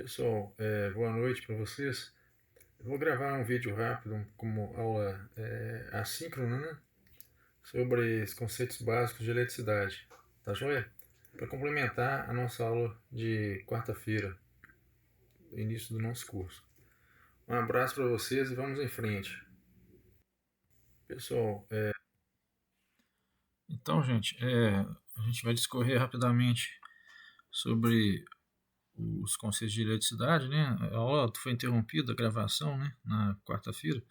Pessoal, boa noite para vocês. Eu vou gravar um vídeo rápido como aula assíncrona, né? Sobre os conceitos básicos de eletricidade, tá joia? Para complementar a nossa aula de quarta-feira, início do nosso curso. Um abraço para vocês e vamos em frente. Pessoal, então, gente, a gente vai discorrer rapidamente sobre os conceitos de eletricidade, né? A aula foi interrompida, a gravação, né? Na quarta-feira.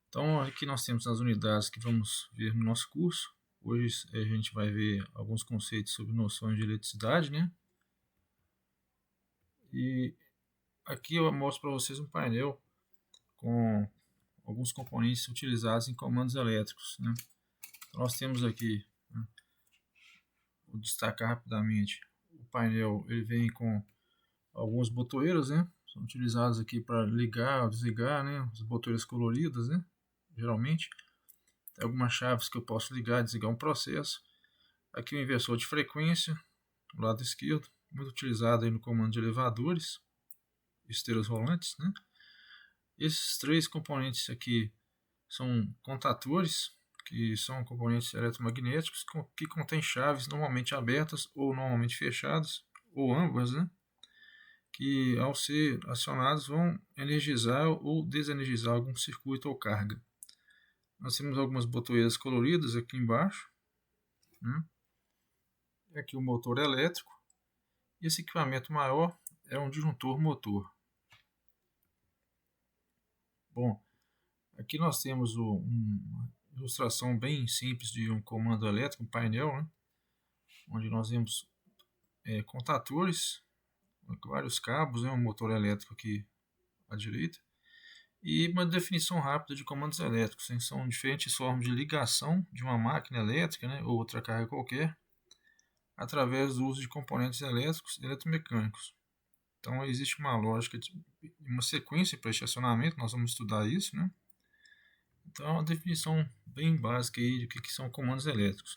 Então, aqui nós temos as unidades que vamos ver no nosso curso. Hoje a gente vai ver alguns conceitos sobre noções de eletricidade, né? E aqui eu mostro para vocês um painel com alguns componentes utilizados em comandos elétricos, né? Então, nós temos aqui, né, vou destacar rapidamente, o painel ele vem com alguns botoeiros, né? São utilizados aqui para ligar ou desligar, né? As botoeiras coloridas, né? Geralmente. Tem algumas chaves que eu posso ligar e desligar um processo. Aqui o inversor de frequência, do lado esquerdo, muito utilizado aí no comando de elevadores, esteiras rolantes, né? Esses três componentes aqui são contatores, que são componentes eletromagnéticos que contêm chaves normalmente abertas ou normalmente fechadas, ou ambas, né? Que ao ser acionados vão energizar ou desenergizar algum circuito ou carga. Nós temos algumas botoeiras coloridas aqui embaixo, né? Aqui o motor elétrico. Esse equipamento maior é um disjuntor motor. Bom, aqui nós temos uma ilustração bem simples de um comando elétrico, um painel, né? Onde nós vemos contatores, vários cabos, um motor elétrico aqui à direita, e uma definição rápida de comandos elétricos. Hein? São diferentes formas de ligação de uma máquina elétrica, né, ou outra carga qualquer, através do uso de componentes elétricos e eletromecânicos. Então existe uma lógica, uma sequência para estacionamento, nós vamos estudar isso, né? Então é uma definição bem básica aí de que são comandos elétricos.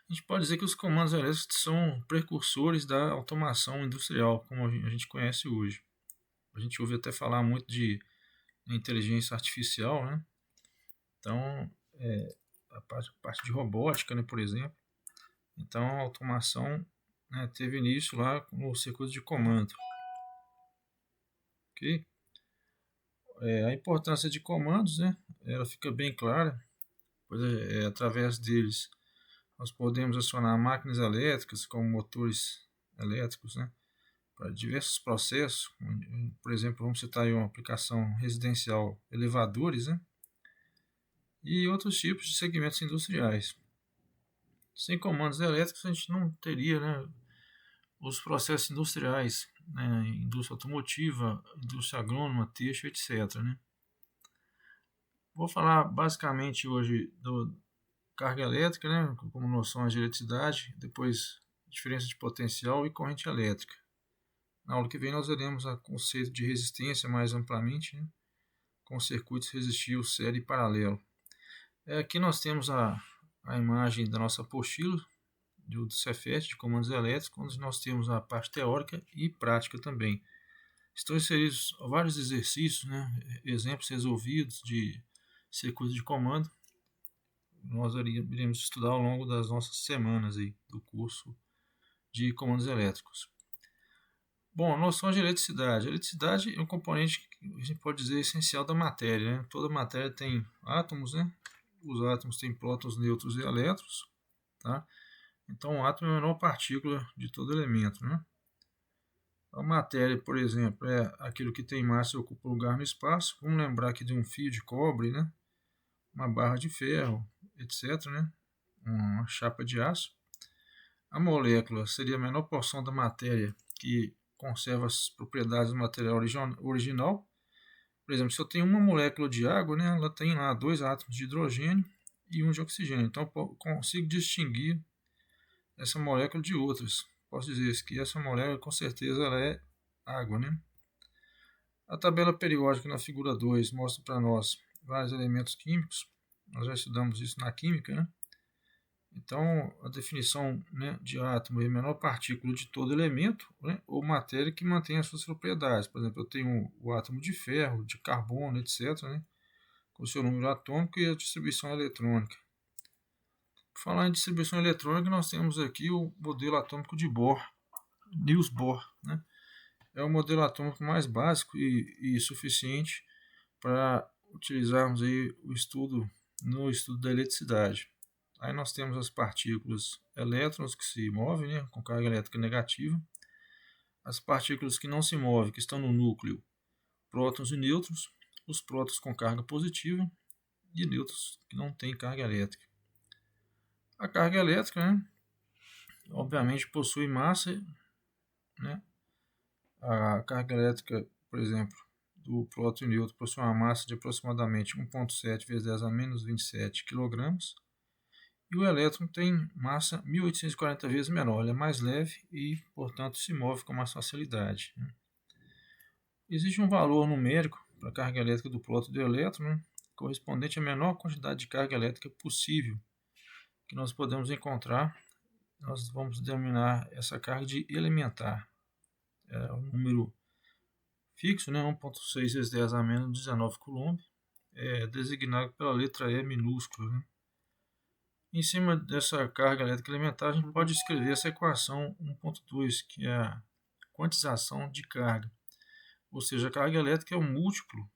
A gente pode dizer que os comandos elétricos são precursores da automação industrial, como a gente conhece hoje. A gente ouve até falar muito de inteligência artificial, né? Então, a parte de robótica, né, por exemplo. Então, a automação, né, teve início lá no circuito de comando. Ok? A importância de comandos, né, ela fica bem clara, pois através deles nós podemos acionar máquinas elétricas como motores elétricos, né, para diversos processos. Por exemplo, vamos citar aí uma aplicação residencial, elevadores, né, e outros tipos de segmentos industriais. Sem comandos elétricos a gente não teria, né, os processos industriais, né, indústria automotiva, indústria agrônoma, têxtil, etc. Né? Vou falar basicamente hoje do carga elétrica, né, como noções de eletricidade, depois diferença de potencial e corrente elétrica. Na aula que vem nós veremos o conceito de resistência mais amplamente, né, com circuitos resistivos série e paralelo. Aqui nós temos a imagem da nossa apostila do Cefet, de comandos elétricos, onde nós temos a parte teórica e prática também. Estão inseridos vários exercícios, né, exemplos resolvidos de circuito de comando. Nós iremos estudar ao longo das nossas semanas aí, do curso de comandos elétricos. Bom, noções de eletricidade. A eletricidade é um componente que a gente pode dizer essencial da matéria. Né? Toda matéria tem átomos, né? Os átomos têm prótons, nêutrons e elétrons. Tá? Então, o átomo é a menor partícula de todo elemento. Né? A matéria, por exemplo, é aquilo que tem massa e ocupa lugar no espaço. Vamos lembrar aqui de um fio de cobre, né? Uma barra de ferro, etc. Né? Uma chapa de aço. A molécula seria a menor porção da matéria que conserva as propriedades do material original. Por exemplo, se eu tenho uma molécula de água, né, ela tem lá dois átomos de hidrogênio e um de oxigênio. Então eu consigo distinguir essa molécula de outras. Posso dizer que essa molécula com certeza ela é água. Né? A tabela periódica na figura 2 mostra para nós vários elementos químicos. Nós já estudamos isso na química. Né? Então, a definição, né, de átomo é a menor partícula de todo elemento, né, ou matéria que mantém as suas propriedades. Por exemplo, eu tenho o átomo de ferro, de carbono, etc., né, com o seu número atômico e a distribuição eletrônica. Por falar em distribuição eletrônica, nós temos aqui o modelo atômico de Bohr, Niels Bohr, né? É o modelo atômico mais básico e suficiente para utilizarmos aí o estudo no estudo da eletricidade. Aí nós temos as partículas elétrons que se movem, né, com carga elétrica negativa, as partículas que não se movem, que estão no núcleo, prótons e nêutrons, os prótons com carga positiva e nêutrons que não têm carga elétrica. A carga elétrica, né, obviamente possui massa, né? A carga elétrica, por exemplo, do próton e nêutron possui uma massa de aproximadamente 1,7 vezes 10 a menos 27 kg. E o elétron tem massa 1840 vezes menor, ele é mais leve e, portanto, se move com mais facilidade. Existe um valor numérico para a carga elétrica do próton e do elétron, né, correspondente à menor quantidade de carga elétrica possível que nós podemos encontrar. Nós vamos denominar essa carga de elementar. É um número fixo, né, 1,6 vezes 10 a menos 19 coulomb, é designado pela letra E minúscula. Né? Em cima dessa carga elétrica elementar, a gente pode escrever essa equação 1.2, que é a quantização de carga. Ou seja, a carga elétrica é o múltiplo,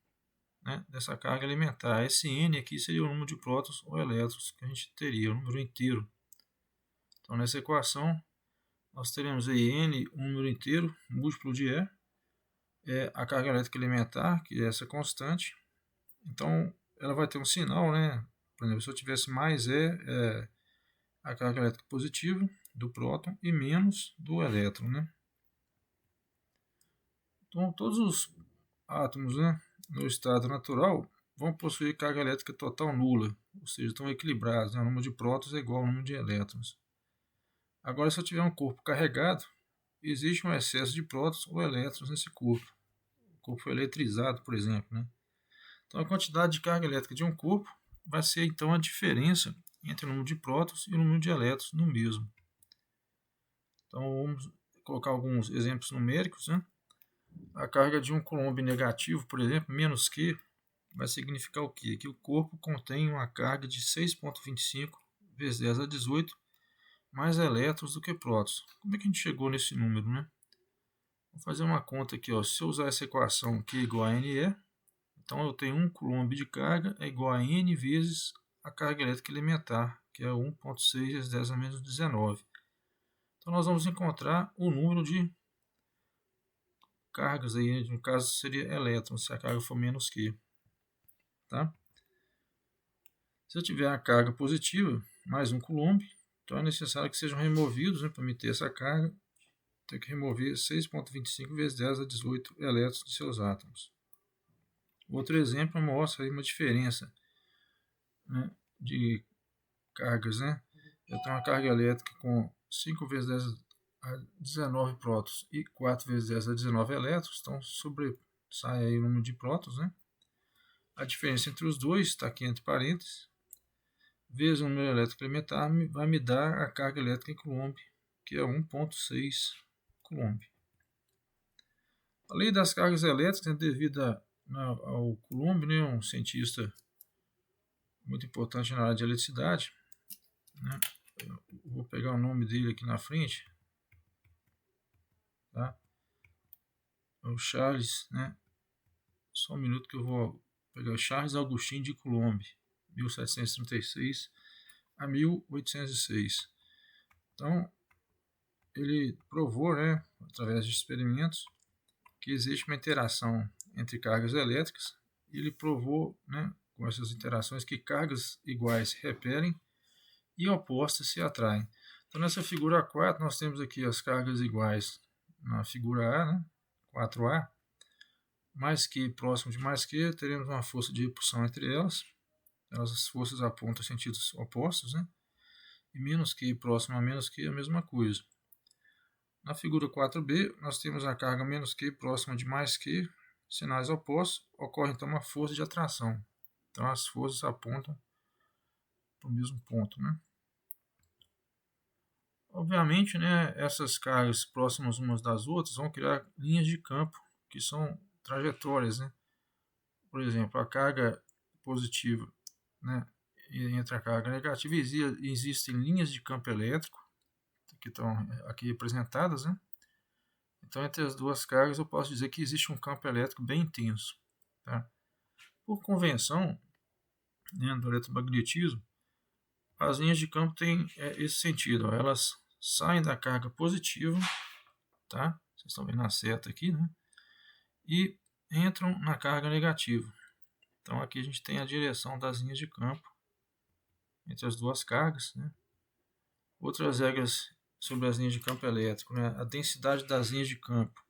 né, dessa carga elementar. Esse N aqui seria o número de prótons ou elétrons que a gente teria, o número inteiro. Então, nessa equação, nós teremos aí N, um número inteiro, múltiplo de E, é a carga elétrica elementar, que é essa constante. Então, ela vai ter um sinal, né? Por exemplo, se eu tivesse mais é a carga elétrica positiva do próton e menos do elétron, né? Então, todos os átomos, né, no estado natural vão possuir carga elétrica total nula, ou seja, estão equilibrados, né? O número de prótons é igual ao número de elétrons. Agora, se eu tiver um corpo carregado, existe um excesso de prótons ou elétrons nesse corpo. O corpo foi eletrizado, por exemplo, né? Então, a quantidade de carga elétrica de um corpo vai ser, então, a diferença entre o número de prótons e o número de elétrons no mesmo. Então, vamos colocar alguns exemplos numéricos, né? A carga de um coulomb negativo, por exemplo, menos Q, vai significar o quê? Que o corpo contém uma carga de 6,25 vezes 10 a 18 mais elétrons do que prótons. Como é que a gente chegou nesse número, né? Vou fazer uma conta aqui, ó. Se eu usar essa equação Q igual a NE, então eu tenho 1 coulomb de carga é igual a N vezes a carga elétrica elementar, que é 1,6 vezes 10 a menos 19. Então nós vamos encontrar o número de cargas, aí, no caso seria elétrons, se a carga for menos Q. Tá? Se eu tiver a carga positiva, mais 1 coulomb, então é necessário que sejam removidos, né, para meter essa carga, tem que remover 6,25 vezes 10 a 18 elétrons de seus átomos. Outro exemplo mostra aí uma diferença, né, de cargas. Né? Eu tenho uma carga elétrica com 5 vezes 10 a 19 prótons e 4 vezes 10 a 19 elétrons, então sobressai aí o número de prótons. Né? A diferença entre os dois está aqui entre parênteses, vezes o número elétrico elementar vai me dar a carga elétrica em coulomb, que é 1,6 coulomb. A lei das cargas elétricas é devida ao Coulomb, né, um cientista muito importante na área de eletricidade. Né? Eu vou pegar o nome dele aqui na frente. Tá? É o Charles, né? Só um minuto que eu vou pegar o Charles Augustin de Coulomb, 1736 a 1806. Então, ele provou, né, através de experimentos, que existe uma interação entre cargas elétricas, e ele provou, né, com essas interações, que cargas iguais se repelem e opostas se atraem. Então, nessa figura 4, nós temos aqui as cargas iguais na figura A, né, 4A, mais Q próximo de mais Q, teremos uma força de repulsão entre elas, as forças apontam sentidos opostos, né, e menos Q próximo a menos Q é a mesma coisa. Na figura 4b, nós temos a carga menos Q próxima de mais Q, sinais opostos, ocorre então uma força de atração. Então as forças apontam para o mesmo ponto. Né? Obviamente, né, essas cargas próximas umas das outras vão criar linhas de campo, que são trajetórias, né? Por exemplo, a carga positiva, né, entre a carga negativa, existem linhas de campo elétrico, que estão aqui representadas, né? Então, entre as duas cargas, eu posso dizer que existe um campo elétrico bem intenso. Tá? Por convenção, né, do eletromagnetismo, as linhas de campo têm esse sentido. Ó, elas saem da carga positiva, tá? Vocês estão vendo a seta aqui, né? E entram na carga negativa. Então, aqui a gente tem a direção das linhas de campo entre as duas cargas, né? Outras regras sobre as linhas de campo elétrico, né? A densidade das linhas de campo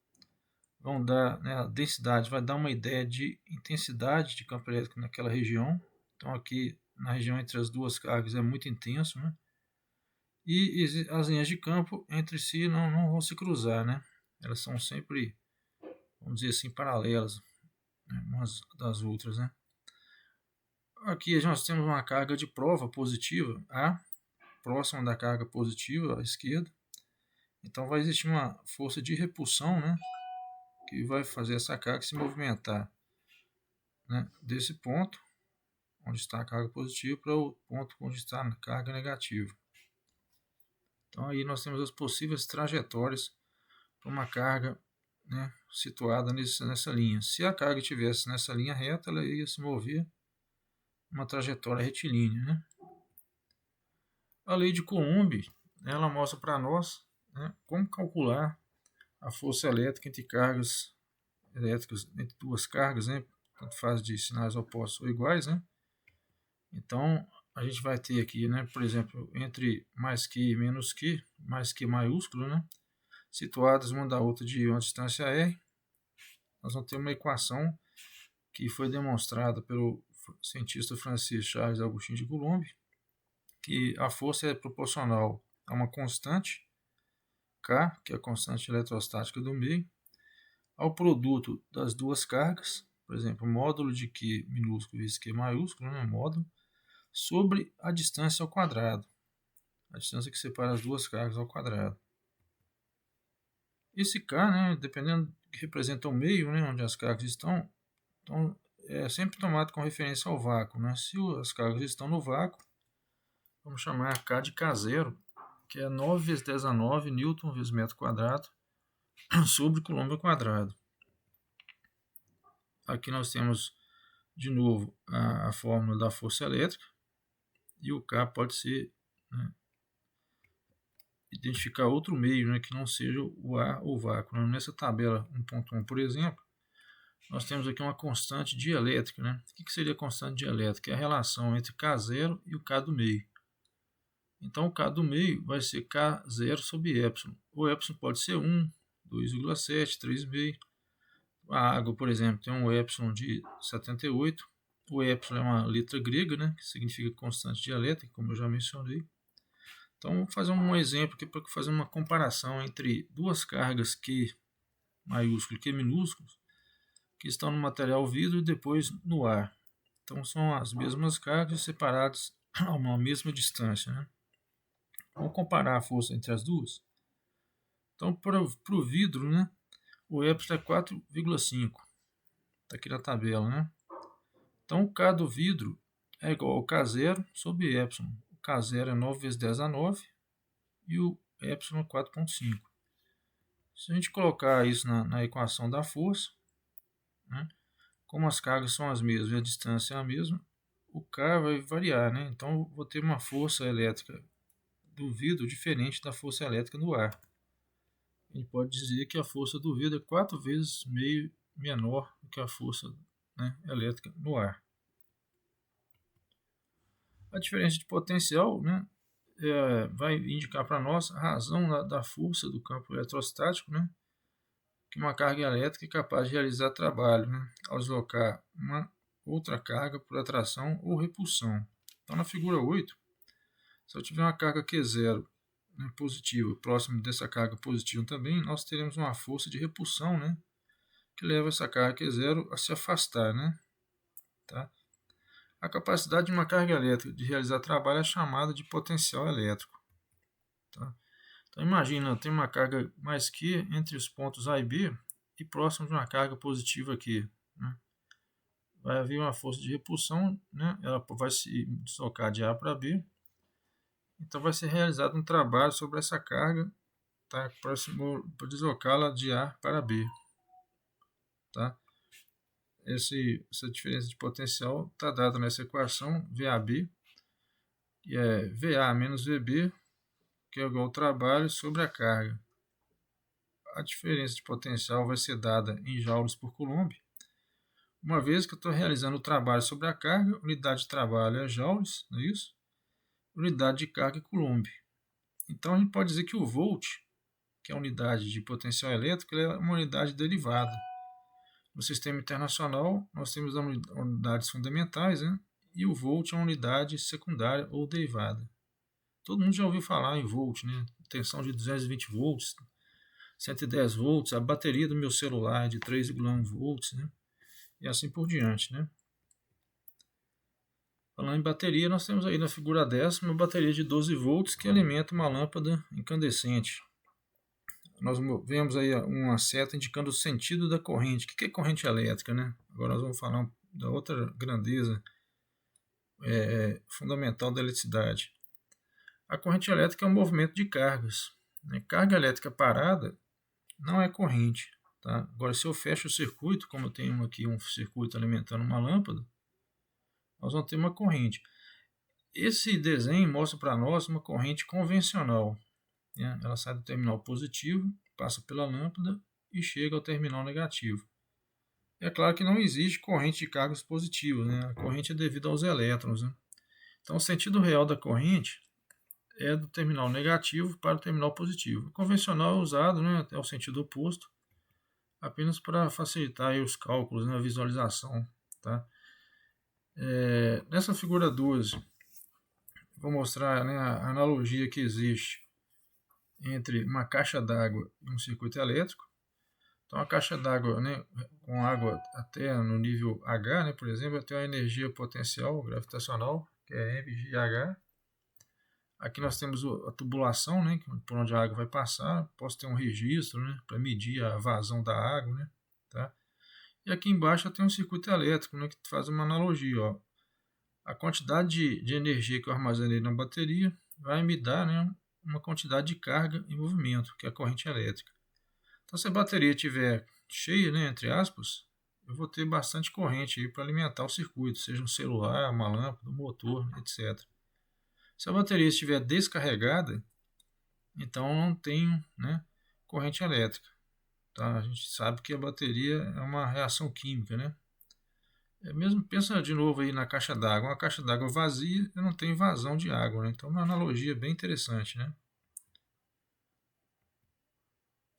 vão dar, né, a densidade vai dar uma ideia de intensidade de campo elétrico naquela região. Então aqui na região entre as duas cargas é muito intenso, né? E as linhas de campo entre si não vão se cruzar, né? Elas são sempre, vamos dizer assim, paralelas, né, umas das outras, né? Aqui nós temos uma carga de prova positiva, A, próxima da carga positiva à esquerda. Então vai existir uma força de repulsão, né, que vai fazer essa carga se movimentar, né, desse ponto onde está a carga positiva para o ponto onde está a carga negativa. Então aí nós temos as possíveis trajetórias para uma carga, né, situada nessa linha. Se a carga estivesse nessa linha reta, ela ia se mover uma trajetória retilínea, né? A lei de Coulomb, ela mostra para nós, né, como calcular a força elétrica entre cargas elétricas, entre duas cargas, né, tanto faz de sinais opostos ou iguais, né? Então a gente vai ter aqui, né, por exemplo, entre mais que e menos que, mais que maiúsculo, né, situadas uma da outra de uma distância r, nós vamos ter uma equação que foi demonstrada pelo cientista francês Charles Augustin de Coulomb, que a força é proporcional a uma constante, K, que é a constante eletrostática do meio, ao produto das duas cargas, por exemplo, módulo de Q minúsculo vezes Q maiúsculo, né, módulo, sobre a distância ao quadrado, a distância que separa as duas cargas ao quadrado. Esse K, né, dependendo que representa o meio, né, onde as cargas estão, então é sempre tomado com referência ao vácuo, né? Se as cargas estão no vácuo, vamos chamar K de K0, que é 9 vezes 10 a 9 newton vezes metro quadrado sobre coulomb ao quadrado. Aqui nós temos de novo a fórmula da força elétrica, e o K pode ser, né, identificar outro meio, né, que não seja o ar ou o vácuo. Né? Nessa tabela 1.1, por exemplo, nós temos aqui uma constante dielétrica. Né? O que seria a constante dielétrica? É a relação entre K0 e o K do meio. Então o K do meio vai ser K0 sobre epsilon. O epsilon pode ser 1, 2,7, 3,5. A água, por exemplo, tem um epsilon de 78. O epsilon é uma letra grega, né, que significa constante dielétrica, como eu já mencionei. Então, vamos fazer um exemplo aqui para fazer uma comparação entre duas cargas Q maiúsculo e Q minúsculo, que estão no material vidro e depois no ar. Então, são as mesmas cargas separadas a uma mesma distância. Né? Vamos comparar a força entre as duas. Então, para o vidro, né, o epsilon é 4,5. Está aqui na tabela. Né? Então, o K do vidro é igual ao K0 sobre epsilon. O K0 é 9 vezes 10 a 9 e o epsilon é 4,5. Se a gente colocar isso na equação da força, né, como as cargas são as mesmas e a distância é a mesma, o K vai variar. Né? Então, eu vou ter uma força elétrica do vidro diferente da força elétrica do ar. A gente pode dizer que a força do vidro é 4 vezes meio menor do que a força, né, elétrica no ar. A diferença de potencial, né, vai indicar para nós a razão da força do campo eletrostático, né, que uma carga elétrica é capaz de realizar trabalho, né, ao deslocar uma outra carga por atração ou repulsão. Então, na figura 8, se eu tiver uma carga Q0, né, positiva, próximo dessa carga positiva também, nós teremos uma força de repulsão, né, que leva essa carga Q0 a se afastar. Né, tá? A capacidade de uma carga elétrica de realizar trabalho é chamada de potencial elétrico. Tá? Então imagina, tem uma carga mais Q entre os pontos A e B e próximo de uma carga positiva aqui, né? Vai haver uma força de repulsão, né? Ela vai se deslocar de A para B. Então vai ser realizado um trabalho sobre essa carga, tá? Para deslocá-la de A para B, tá? Essa diferença de potencial está dada nessa equação VAB, que é VA menos VB, que é igual ao trabalho sobre a carga. A diferença de potencial vai ser dada em joules por coulomb. Uma vez que eu estou realizando o trabalho sobre a carga, unidade de trabalho é joules, não é isso? Unidade de carga é coulomb. Então a gente pode dizer que o volt, que é a unidade de potencial elétrico, é uma unidade derivada. No sistema internacional, nós temos as unidades fundamentais, né? E o volt é uma unidade secundária ou derivada. Todo mundo já ouviu falar em volt, né? Tensão de 220 volts, 110 volts, a bateria do meu celular é de 3,1 volts, né? E assim por diante, né? Falando em bateria, nós temos aí na figura 10 uma bateria de 12 volts que alimenta uma lâmpada incandescente. Nós vemos aí uma seta indicando o sentido da corrente. O que é corrente elétrica, né? Agora nós vamos falar da outra grandeza fundamental da eletricidade. A corrente elétrica é um movimento de cargas, né? Carga elétrica parada não é corrente. Tá? Agora, se eu fecho o circuito, como eu tenho aqui um circuito alimentando uma lâmpada, nós vamos ter uma corrente. Esse desenho mostra para nós uma corrente convencional, né? Ela sai do terminal positivo, passa pela lâmpada e chega ao terminal negativo. É claro que não existe corrente de cargas positivas, né? A corrente é devida aos elétrons, né? Então, o sentido real da corrente é do terminal negativo para o terminal positivo. O convencional é usado, né, até o sentido oposto, apenas para facilitar aí os cálculos, né, a visualização. Tá? Nessa figura 12, vou mostrar, né, a analogia que existe entre uma caixa d'água e um circuito elétrico. Então, a caixa d'água, né, com água até no nível H, né, por exemplo, tem a energia potencial gravitacional, que é mgh. Aqui nós temos a tubulação, né, por onde a água vai passar. Posso ter um registro, né, para medir a vazão da água, né, tá? E aqui embaixo eu tenho um circuito elétrico, né, que faz uma analogia. Ó. A quantidade de energia que eu armazenei na bateria vai me dar, né, uma quantidade de carga em movimento, que é a corrente elétrica. Então, se a bateria estiver cheia, né, entre aspas, eu vou ter bastante corrente para alimentar o circuito, seja um celular, uma lâmpada, um motor, etc. Se a bateria estiver descarregada, então não tem, né, corrente elétrica. Tá? A gente sabe que a bateria é uma reação química, né? Mesmo pensa de novo aí na caixa d'água. Uma caixa d'água vazia, eu não tenho vazão de água, né? Então é uma analogia bem interessante, né?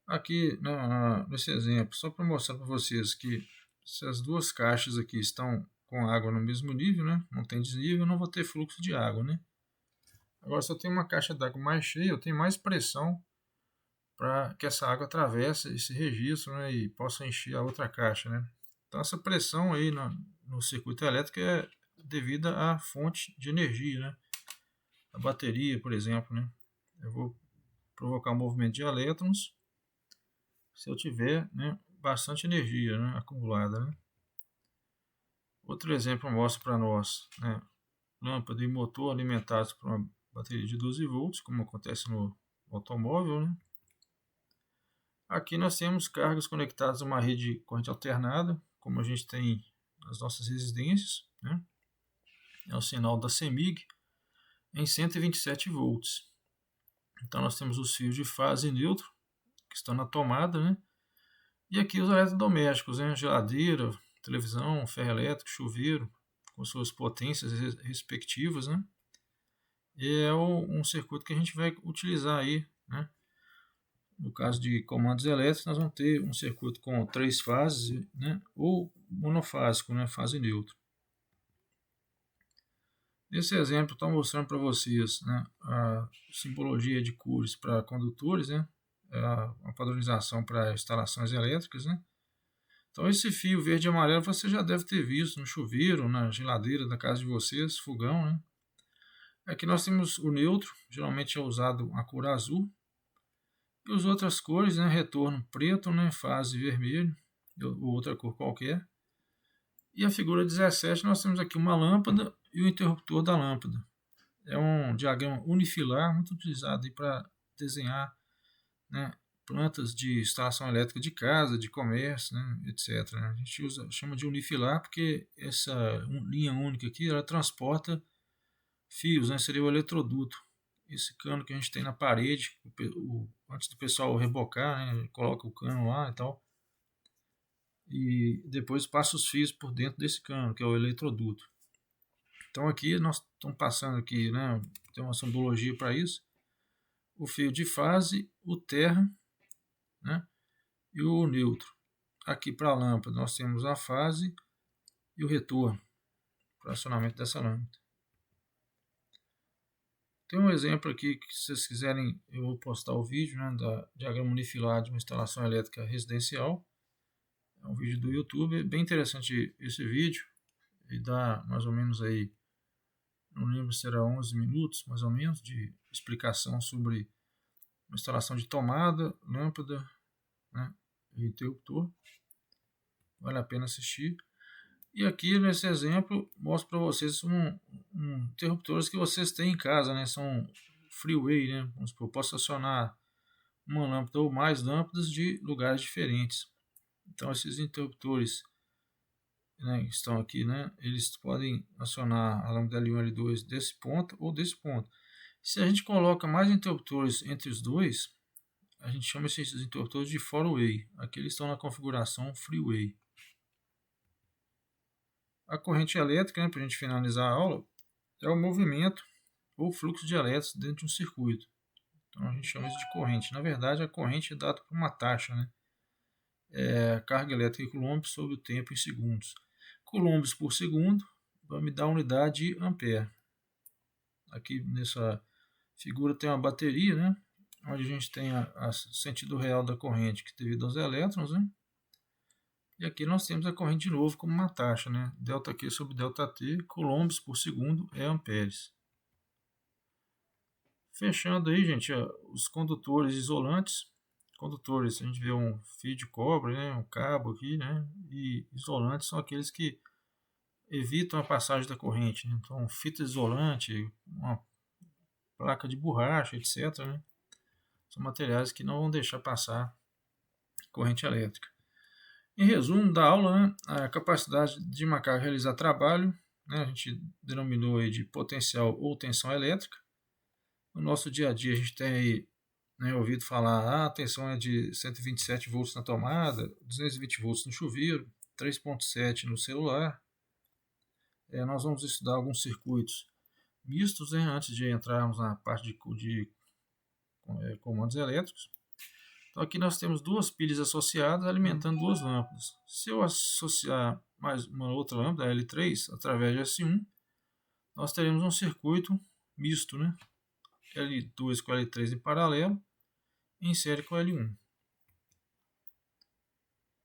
Aqui nesse exemplo, só para mostrar para vocês que se as duas caixas aqui estão com água no mesmo nível, né? Não tem desnível, eu não vou ter fluxo de água, né? Agora, se eu tenho uma caixa d'água mais cheia, eu tenho mais pressão para que essa água atravesse esse registro, né, e possa encher a outra caixa, né? Então, essa pressão aí no circuito elétrico é devida à fonte de energia, né? A bateria, por exemplo, né? Eu vou provocar um movimento de elétrons se eu tiver, né, bastante energia, né, acumulada, né? Outro exemplo mostra para nós, né, lâmpada e motor alimentados por uma bateria de 12 volts, como acontece no automóvel, né? Aqui nós temos cargas conectadas a uma rede de corrente alternada, como a gente tem nas nossas residências, né? É o sinal da CEMIG em 127 volts. Então nós temos os fios de fase neutro que estão na tomada, né? E aqui os eletrodomésticos, né? Geladeira, televisão, ferro elétrico, chuveiro, com suas potências respectivas, né? E é um circuito que a gente vai utilizar aí, né? No caso de comandos elétricos, nós vamos ter um circuito com 3 fases, né, ou monofásico, né, fase neutra. Nesse exemplo, estou mostrando para vocês, né, a simbologia de cores para condutores, né, a padronização para instalações elétricas. Né. Então, esse fio verde e amarelo você já deve ter visto no chuveiro, na geladeira da casa de vocês, fogão. Né. Aqui nós temos o neutro, geralmente é usado a cor azul. E as outras cores, né, retorno preto, né, fase vermelho, ou outra cor qualquer. E a figura 17 nós temos aqui uma lâmpada e o interruptor da lâmpada. É um diagrama unifilar muito utilizado para desenhar, né, plantas de instalação elétrica de casa, de comércio, né, etc. A gente chama de unifilar porque essa linha única aqui ela transporta fios, né, seria o eletroduto. Esse cano que a gente tem na parede, antes do pessoal rebocar, né, coloca o cano lá e tal, e depois passa os fios por dentro desse cano, que é o eletroduto. Então aqui nós estamos passando aqui, né, tem uma simbologia para isso, o fio de fase, o terra, né, e o neutro. Aqui para a lâmpada nós temos a fase e o retorno para acionamento dessa lâmpada. Tem um exemplo aqui que, se vocês quiserem, eu vou postar o vídeo, né, da diagrama unifilar de uma instalação elétrica residencial. É um vídeo do YouTube, é bem interessante esse vídeo. Ele dá mais ou menos aí, não lembro se era 11 minutos, mais ou menos, de explicação sobre uma instalação de tomada, lâmpada, né, e interruptor. Vale a pena assistir. E aqui nesse exemplo mostro para vocês interruptores que vocês têm em casa, né? São freeway, né? Vamos supor, eu posso acionar uma lâmpada ou mais lâmpadas de lugares diferentes. Então esses interruptores, né, que estão aqui, né? Eles podem acionar a lâmpada L1 e L2 desse ponto ou desse ponto. Se a gente coloca mais interruptores entre os dois, a gente chama esses interruptores de four-way. Aqui eles estão na configuração freeway. A corrente elétrica, né, para a gente finalizar a aula, é o movimento ou fluxo de elétrons dentro de um circuito. Então a gente chama isso de corrente. Na verdade, a corrente é dada por uma taxa, né? É a carga elétrica em coulombs sobre o tempo em segundos. Coulombs por segundo vai me dar a unidade de ampere. Aqui nessa figura tem uma bateria, né? Onde a gente tem o sentido real da corrente, que devido aos elétrons, né? E aqui nós temos a corrente de novo como uma taxa, né? ΔQ sobre ΔT, coulombs por segundo é amperes. Fechando aí, gente, ó, os condutores isolantes. Condutores, a gente vê um fio de cobre, né? Um cabo aqui, né? E isolantes são aqueles que evitam a passagem da corrente, né? Então, fita isolante, uma placa de borracha, etc., né? São materiais que não vão deixar passar corrente elétrica. Em resumo da aula, né, a capacidade de uma carga realizar trabalho, né, a gente denominou aí de potencial ou tensão elétrica. No nosso dia a dia a gente tem aí, né, ouvido falar, a tensão é de 127 volts na tomada, 220 volts no chuveiro, 3.7 no celular. Nós vamos estudar alguns circuitos mistos, né, antes de entrarmos na parte de comandos elétricos. Então aqui nós temos duas pilhas associadas alimentando duas lâmpadas. Se eu associar mais uma outra lâmpada, a L3, através de S1, nós teremos um circuito misto, né? L2 com L3 em paralelo, em série com L1.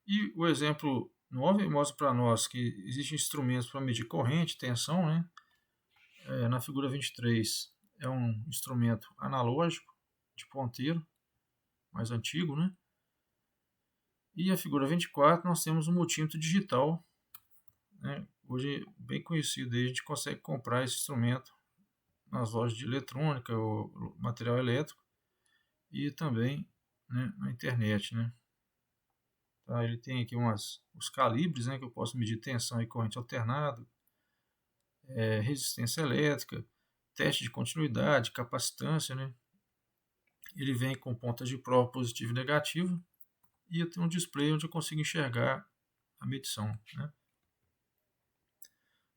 E o exemplo 9 mostra para nós que existem instrumentos para medir corrente, tensão, né? Na figura 23 é um instrumento analógico de ponteiro, mais antigo, né? E a figura 24 nós temos um multímetro digital, né? Hoje bem conhecido, aí a gente consegue comprar esse instrumento nas lojas de eletrônica ou material elétrico e também, né, na internet, né? Tá, ele tem aqui os calibres, né, que eu posso medir tensão e corrente alternada, resistência elétrica, teste de continuidade, capacitância, né? Ele vem com pontas de prova positiva e negativa e eu tenho um display onde eu consigo enxergar a medição, né?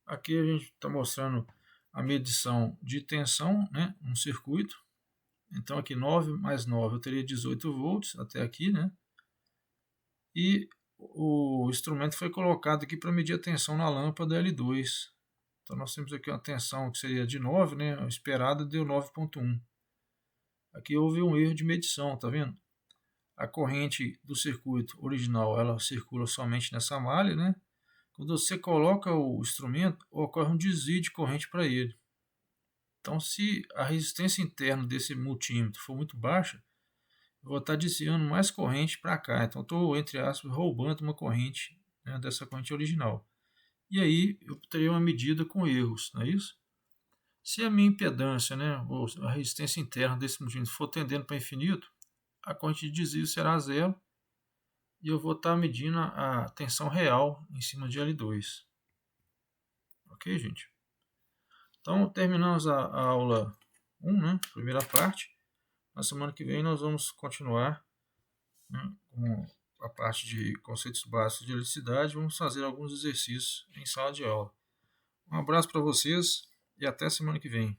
Aqui a gente está mostrando a medição de tensão, né, um circuito. Então aqui 9 mais 9 eu teria 18 volts até aqui, né? E o instrumento foi colocado aqui para medir a tensão na lâmpada L2. Então nós temos aqui uma tensão que seria de 9, né? A esperada deu 9.1. Aqui houve um erro de medição, tá vendo? A corrente do circuito original, ela circula somente nessa malha, né? Quando você coloca o instrumento, ocorre um desvio de corrente para ele. Então, se a resistência interna desse multímetro for muito baixa, eu vou estar desviando mais corrente para cá. Então, estou, entre aspas, roubando uma corrente, né, dessa corrente original. E aí, eu teria uma medida com erros, não é isso? Se a minha impedância, né, ou a resistência interna desse multímetro for tendendo para infinito, a corrente de desvio será zero e eu vou estar medindo a tensão real em cima de L2. Ok, gente? Então, terminamos a aula 1, né, primeira parte. Na semana que vem nós vamos continuar, né, com a parte de conceitos básicos de eletricidade. Vamos fazer alguns exercícios em sala de aula. Um abraço para vocês e até semana que vem.